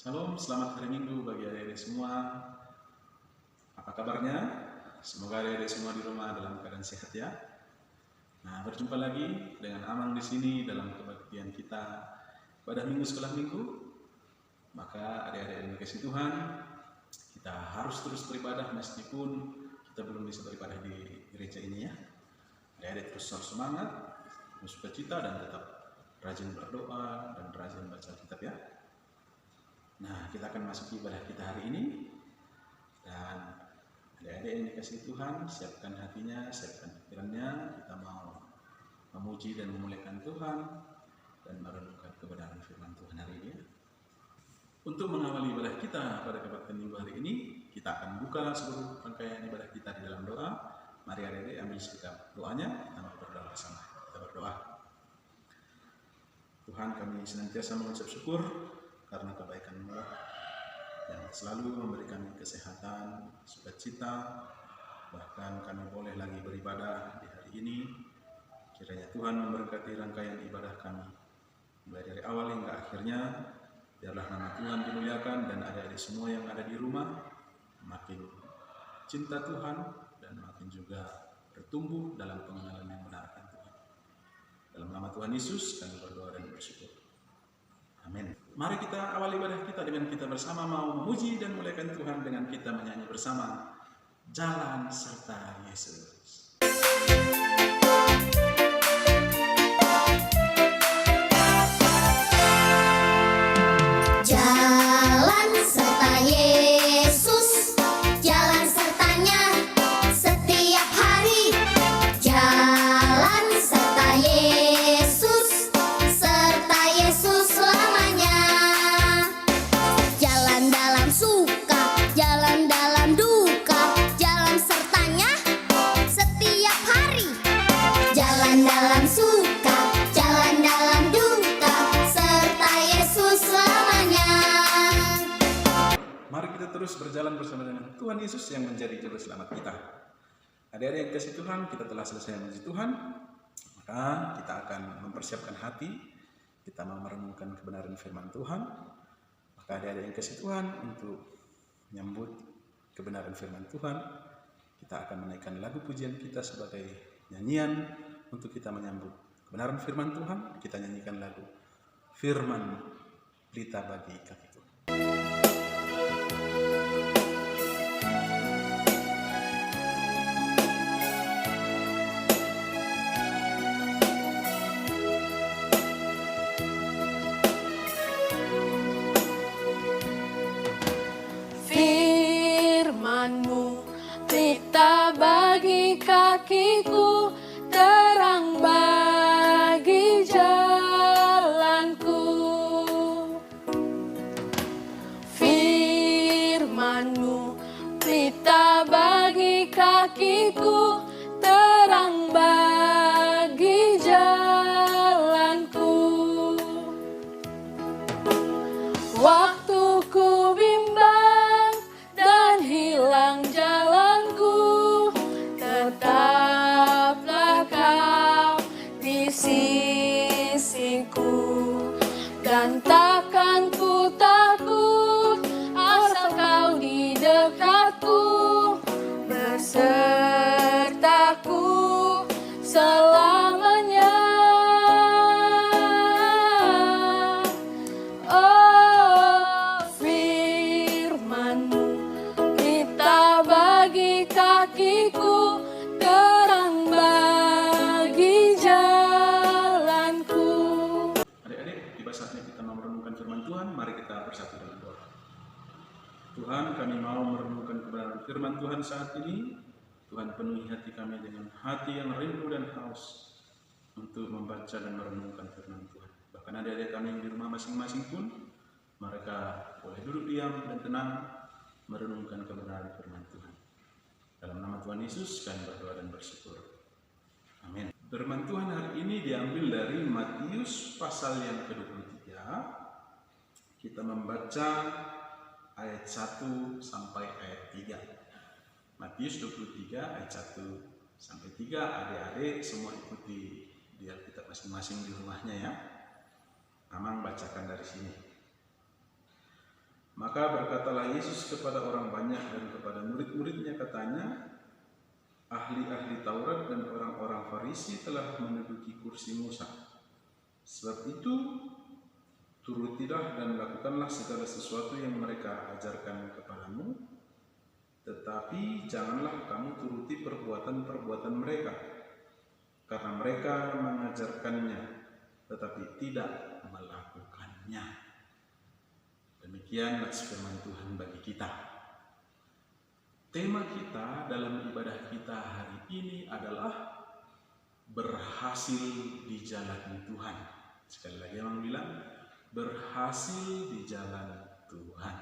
Salam, selamat hari Minggu bagi adik-adik semua. Apa kabarnya? Semoga adik-adik semua di rumah dalam keadaan sehat ya. Nah, berjumpa lagi dengan Amang di sini dalam kebaktian kita pada Minggu sekolah Minggu. Maka adik-adik yang dikasihi Tuhan, kita harus terus beribadah meskipun kita belum bisa beribadah di gereja ini ya. Adik-adik terus harus semangat, terus sukacita dan tetap rajin berdoa dan rajin baca kitab ya. Nah, kita akan masuk ibadah kita hari ini. Dan adik-adik yang dikasihi Tuhan, siapkan hatinya, siapkan pikirannya. Kita mau memuji dan memuliakan Tuhan dan merenungkan kebenaran firman Tuhan hari ini. Untuk mengawali ibadah kita pada kebaktian minggu hari ini, kita akan buka seluruh rangkaian ibadah kita di dalam doa. Mari adik-adik ambil kitab doanya, kita mau berdoa bersama. Kita berdoa. Tuhan, kami senantiasa mengucap syukur karena kebaikan-Mu yang selalu memberi kami kesehatan, sukacita, bahkan kami boleh lagi beribadah di hari ini. Kiranya Tuhan memberkati rangkaian ibadah kami, mulai dari awal hingga akhirnya. Biarlah nama Tuhan dimuliakan dan adik-adik semua yang ada di rumah makin cinta Tuhan dan makin juga bertumbuh dalam pengenalan yang benar akan Tuhan. Dalam nama Tuhan Yesus kami berdoa dan bersyukur. Amin. Mari kita awali ibadah kita dengan kita bersama mau memuji dan memuliakan Tuhan dengan kita menyanyi bersama Jalan Serta Yesus. Jalan serta Yesus, jalan sertanya setiap hari. Jalan serta Yesus, serta Yesus selamanya. Jalan dalam suka, jalan dalam duka, jalan sertanya setiap hari. Jalan dalam suka, jalan dalam duka, serta Yesus selamanya. Mari kita terus berjalan bersama dengan Tuhan Yesus yang menjadi juru selamat kita. Adik-adik yang kasih Tuhan, kita telah selesai memuji Tuhan. Maka kita akan mempersiapkan hati. Kita mau merenungkan kebenaran firman Tuhan. Maka adik-adik yang kasih Tuhan, untuk menyambut kebenaran firman Tuhan, kita akan menaikkan lagu pujian kita sebagai nyanyian untuk kita menyambut kebenaran firman Tuhan. Kita nyanyikan lagu Firman Pelita Bagi Kakiku. Firman-Mu pelita bagi kakiku, terang bagi jalanku. Firman-Mu pelita bagi kakiku, terang bagi jalanku. Waktu ku bimbang dan hilang jalanku, tetaplah Kau di sisiku, dan takkan ku takut asal Kau di dekatku, besertaku selamanya. Oh, firman-Mu pelita bagi kakiku, terang bagi jalanku. Adik-adik, tiba saatnya kita mau merenungkan firman Tuhan. Mari kita bersatu dalam doa. Tuhan, kami mau merenungkan kebenaran firman Tuhan saat ini. Tuhan, penuhi hati kami dengan hati yang rindu dan haus untuk membaca dan merenungkan firman Tuhan. Bahkan adik-adik kami yang di rumah masing-masing pun, mereka boleh duduk diam dan tenang merenungkan kebenaran firman Tuhan. Dalam nama Tuhan Yesus kami berdoa dan bersyukur. Amin. Firman Tuhan hari ini diambil dari Matius pasal yang ke-23. Kita membaca ayat 1 sampai ayat 3. Matius 23 ayat 1 sampai 3. Adik-adik semua ikuti di Alkitab masing-masing di rumahnya ya. Amang bacakan dari sini. Maka berkatalah Yesus kepada orang banyak dan kepada murid-muridnya, katanya, ahli-ahli Taurat dan orang-orang Farisi telah menduduki kursi Musa. Sebab itu, turutilah dan lakukanlah segala sesuatu yang mereka ajarkan kepadamu, tetapi janganlah kamu turuti perbuatan-perbuatan mereka, karena mereka mengajarkannya, tetapi tidak melakukannya. Demikianlah firman Tuhan bagi kita. Tema kita dalam ibadah kita hari ini adalah berhasil di jalan Tuhan. Sekali lagi yang bilang, berhasil di jalan Tuhan.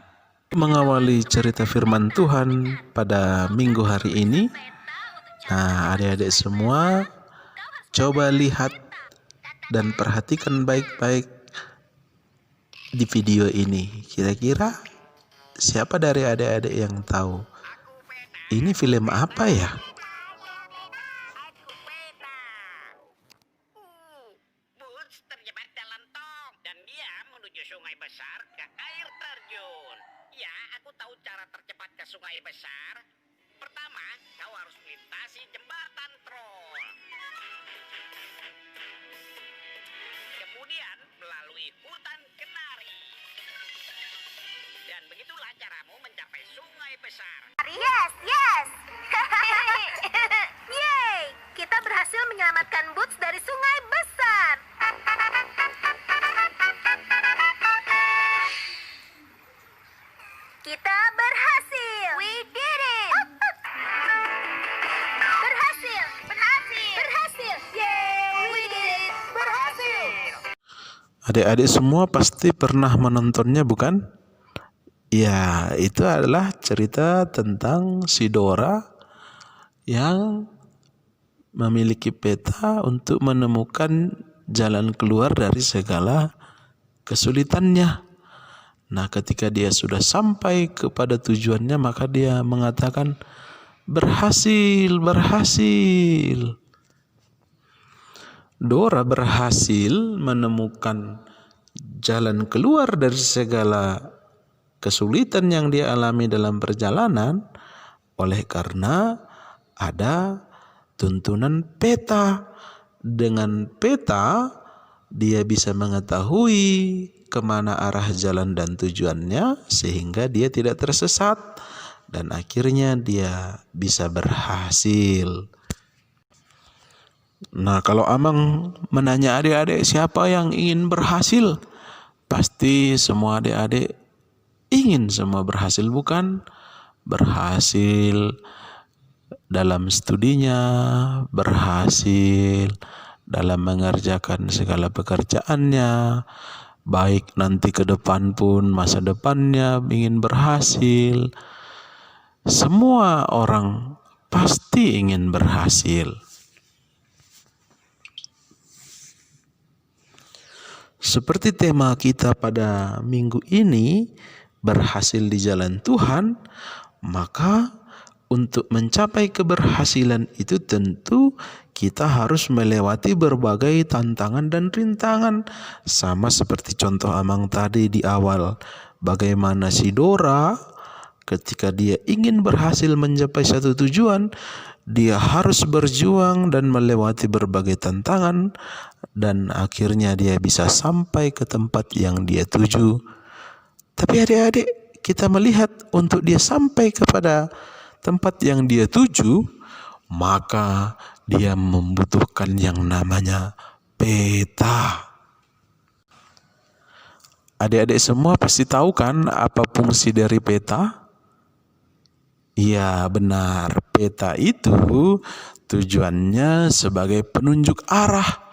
Mengawali cerita firman Tuhan pada minggu hari ini. Nah, adik-adik semua, coba lihat dan perhatikan baik-baik di video ini. Kira-kira siapa dari adik-adik yang tahu ini film apa ya? Bus terjebak dalam tong dan dia menuju sungai besar ke air terjun. Ya, aku tahu cara tercepat ke sungai besar. Pertama, kau harus melintasi jembatan troll. Kemudian melalui hutan kenari. Dan begitulah caramu mencapai sungai besar. Yes, yes. Yeay, kita berhasil menyelamatkan Boots dari sungai besar. Kita berhasil. We did it. Berhasil. Berhasil. Yeay, we did it. Berhasil. Adik-adik semua pasti pernah menontonnya, bukan? Ya, itu adalah cerita tentang si Dora yang memiliki peta untuk menemukan jalan keluar dari segala kesulitannya. Nah, ketika dia sudah sampai kepada tujuannya, maka dia mengatakan, berhasil. Dora berhasil menemukan jalan keluar dari segala kesulitan yang dia alami dalam perjalanan oleh karena ada tuntunan peta. Dengan peta dia bisa mengetahui kemana arah jalan dan tujuannya sehingga dia tidak tersesat dan akhirnya dia bisa berhasil. Nah, kalau Amang menanya adik-adik siapa yang ingin berhasil, pasti semua adik-adik ingin semua berhasil, bukan? Berhasil dalam studinya, berhasil dalam mengerjakan segala pekerjaannya, baik nanti ke depan pun masa depannya ingin berhasil. Semua orang pasti ingin berhasil. Seperti tema kita pada minggu ini, berhasil di jalan Tuhan, maka untuk mencapai keberhasilan itu tentu kita harus melewati berbagai tantangan dan rintangan. Sama seperti contoh Amang tadi di awal, bagaimana si Dora ketika dia ingin berhasil mencapai satu tujuan, dia harus berjuang dan melewati berbagai tantangan dan akhirnya dia bisa sampai ke tempat yang dia tuju. Tapi adik-adik, kita melihat untuk dia sampai kepada tempat yang dia tuju, maka dia membutuhkan yang namanya peta. Adik-adik semua pasti tahu kan apa fungsi dari peta? Iya, benar. Peta itu tujuannya sebagai penunjuk arah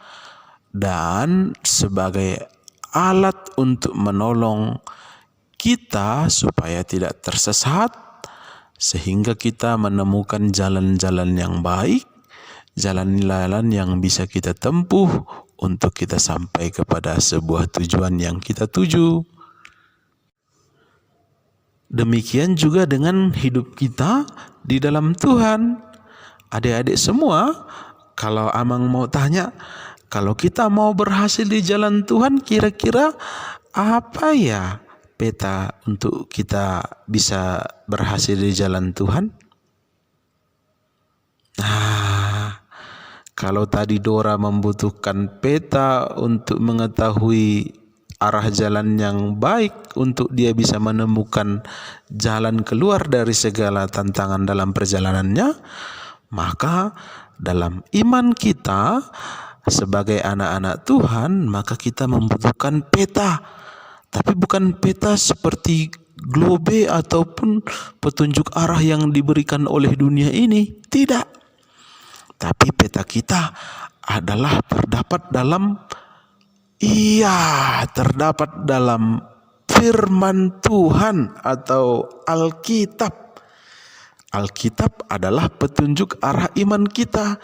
dan sebagai alat untuk menolong kita supaya tidak tersesat, sehingga kita menemukan jalan-jalan yang baik, jalan-jalan yang bisa kita tempuh untuk kita sampai kepada sebuah tujuan yang kita tuju. Demikian juga dengan hidup kita di dalam Tuhan. Adik-adik semua, kalau Amang mau tanya, kalau kita mau berhasil di jalan Tuhan, kira-kira apa ya peta untuk kita bisa berhasil di jalan Tuhan? Nah, kalau tadi Dora membutuhkan peta untuk mengetahui arah jalan yang baik untuk dia bisa menemukan jalan keluar dari segala tantangan dalam perjalanannya, maka dalam iman kita sebagai anak-anak Tuhan, maka kita membutuhkan peta. Tapi bukan peta seperti globe ataupun petunjuk arah yang diberikan oleh dunia ini. Tidak. Tapi peta kita adalah terdapat dalam firman Tuhan atau Alkitab. Alkitab adalah petunjuk arah iman kita.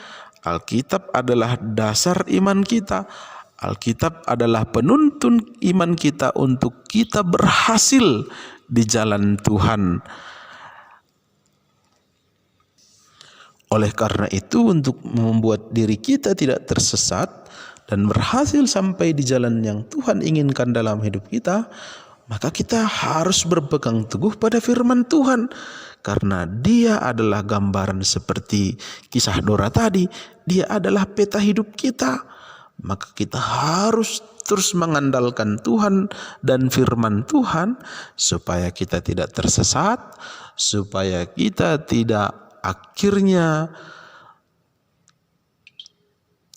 Alkitab adalah dasar iman kita. Alkitab adalah penuntun iman kita untuk kita berhasil di jalan Tuhan. Oleh karena itu, untuk membuat diri kita tidak tersesat dan berhasil sampai di jalan yang Tuhan inginkan dalam hidup kita, maka kita harus berpegang teguh pada firman Tuhan. Karena dia adalah gambaran seperti kisah Dora tadi. Dia adalah peta hidup kita. Maka kita harus terus mengandalkan Tuhan dan firman Tuhan supaya kita tidak tersesat, supaya kita tidak akhirnya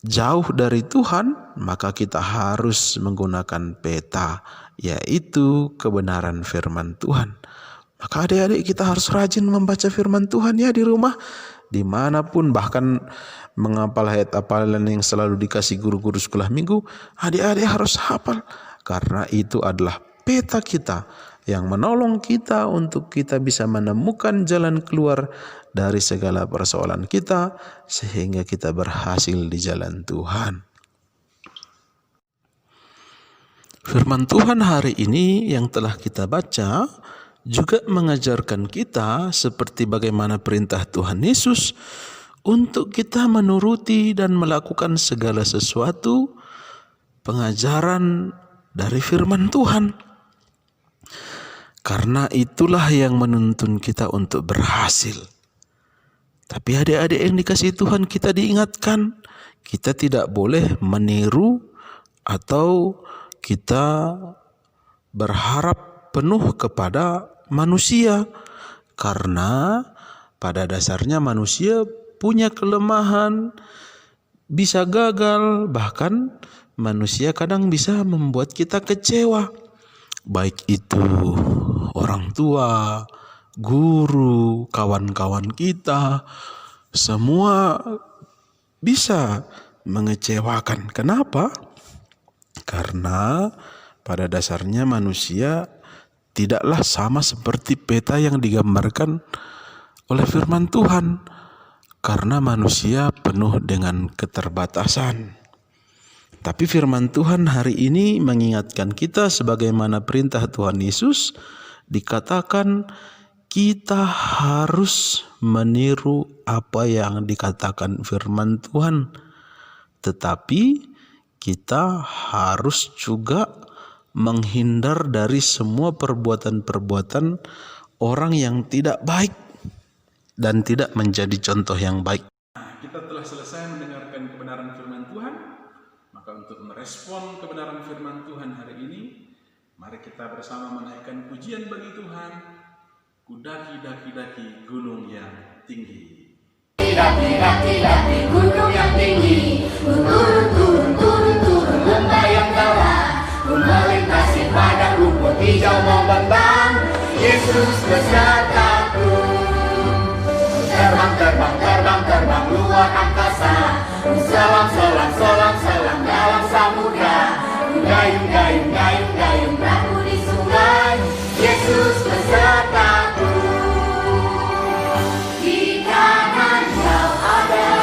jauh dari Tuhan. Maka kita harus menggunakan peta, yaitu kebenaran firman Tuhan. Maka adik-adik, kita harus rajin membaca firman Tuhan ya di rumah, dimanapun, bahkan menghafal ayat-hafalan yang selalu dikasih guru-guru sekolah minggu. Adik-adik harus hafal, karena itu adalah peta kita yang menolong kita untuk kita bisa menemukan jalan keluar dari segala persoalan kita, sehingga kita berhasil di jalan Tuhan. Firman Tuhan hari ini yang telah kita baca juga mengajarkan kita seperti bagaimana perintah Tuhan Yesus untuk kita menuruti dan melakukan segala sesuatu pengajaran dari firman Tuhan. Karena itulah yang menuntun kita untuk berhasil. Tapi adik-adik yang dikasihi Tuhan, kita diingatkan, kita tidak boleh meniru atau kita berharap penuh kepada manusia, karena pada dasarnya manusia punya kelemahan, bisa gagal, bahkan manusia kadang bisa membuat kita kecewa, baik itu orang tua, guru, kawan-kawan kita, semua bisa mengecewakan. Kenapa? Karena pada dasarnya manusia tidaklah sama seperti peta yang digambarkan oleh firman Tuhan, karena manusia penuh dengan keterbatasan. Tapi firman Tuhan hari ini mengingatkan kita sebagaimana perintah Tuhan Yesus, dikatakan kita harus meniru apa yang dikatakan firman Tuhan. Tetapi kita harus juga menghindar dari semua perbuatan-perbuatan orang yang tidak baik dan tidak menjadi contoh yang baik. Kita telah selesai mendengarkan kebenaran firman Tuhan. Maka untuk merespon kebenaran firman Tuhan hari ini, mari kita bersama menaikkan pujian bagi Tuhan. Ku daki-daki gunung yang tinggi. Daki gunung yang tinggi, ku turun lembah yang dalam, ku melintasi padang rumput hijau membentang, Yesus besertaku. Terbang luar angkasa, ku selam dalam samudra, ku gayung perahu di sungai, Yesus besertaku. Di kanan kau ada,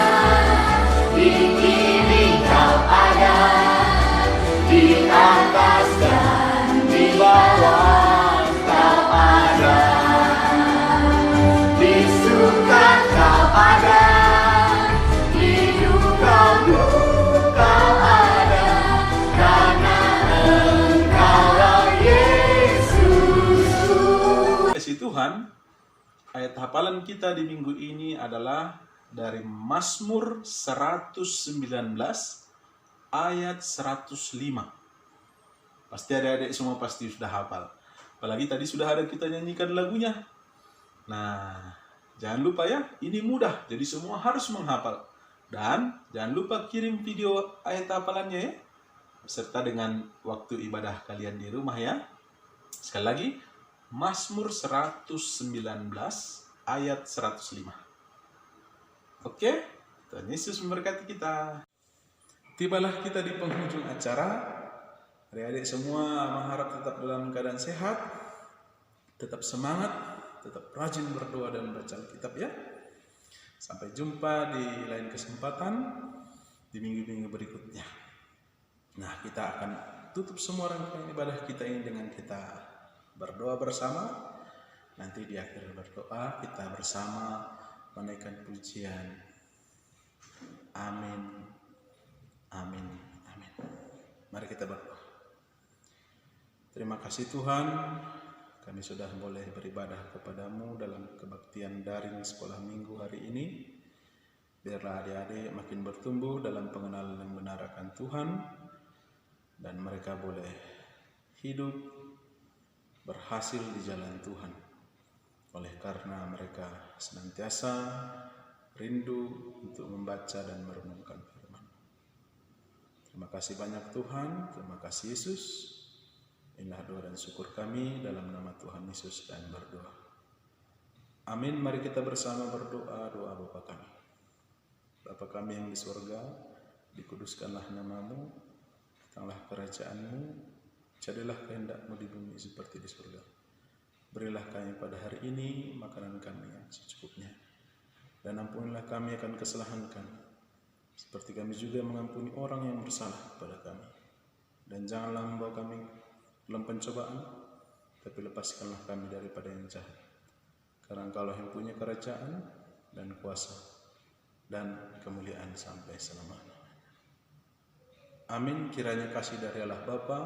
di kiri kau ada, di atas dan di bawah kau ada. Tuhan, ayat hafalan kita di minggu ini adalah dari Mazmur 119 ayat 105. Pasti adik-adik semua pasti sudah hafal. Apalagi tadi sudah ada kita nyanyikan lagunya. Nah, jangan lupa ya, ini mudah. Jadi semua harus menghafal. Dan jangan lupa kirim video ayat hafalannya ya, beserta dengan waktu ibadah kalian di rumah ya. Sekali lagi, Mazmur 119 ayat 105. Oke, Tuhan Yesus memberkati kita. Tibalah kita di penghujung acara. Adik-adik semua mengharap tetap dalam keadaan sehat, tetap semangat, tetap rajin berdoa dan baca Alkitab ya. Sampai jumpa di lain kesempatan di minggu-minggu berikutnya. Nah, kita akan tutup semua rangkaian ibadah kita ini dengan kita berdoa bersama. Nanti di akhir berdoa kita bersama menaikkan pujian. Amin. Amin. Amin. Mari kita berdoa. Terima kasih Tuhan, kami sudah boleh beribadah kepadamu dalam kebaktian daring sekolah minggu hari ini. Biarlah adik-adik makin bertumbuh dalam pengenalan yang benar akan Tuhan, dan mereka boleh hidup berhasil di jalan Tuhan. Oleh karena mereka senantiasa rindu untuk membaca dan merenungkan firman. Terima kasih banyak Tuhan, terima kasih Yesus. Inilah doa dan syukur kami dalam nama Tuhan Yesus dan berdoa. Amin. Mari kita bersama berdoa doa Bapa kami. Bapa kami yang di surga, dikuduskanlah namamu, datanglah kerajaanmu, jadilah kehendak-Mu di bumi seperti di surga. Berilah kami pada hari ini makanan kami yang secukupnya, dan ampunilah kami akan kesalahan kami, seperti kami juga mengampuni orang yang bersalah kepada kami. Dan janganlah membawa kami dalam pencobaan, tapi lepaskanlah kami daripada yang jahat. Karena Engkaulah yang punya kerajaan dan kuasa dan kemuliaan sampai selama-lamanya. Amin. Kiranya kasih dari Allah Bapa,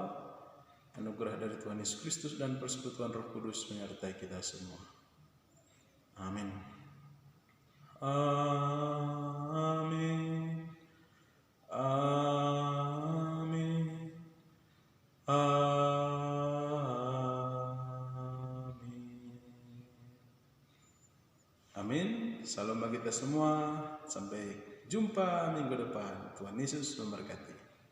anugerah dari Tuhan Yesus Kristus dan persekutuan Roh Kudus menyertai kita semua. Amin. Amin. Amin. Amin. Amin. Salam bagi kita semua. Sampai jumpa minggu depan. Tuhan Yesus memberkati.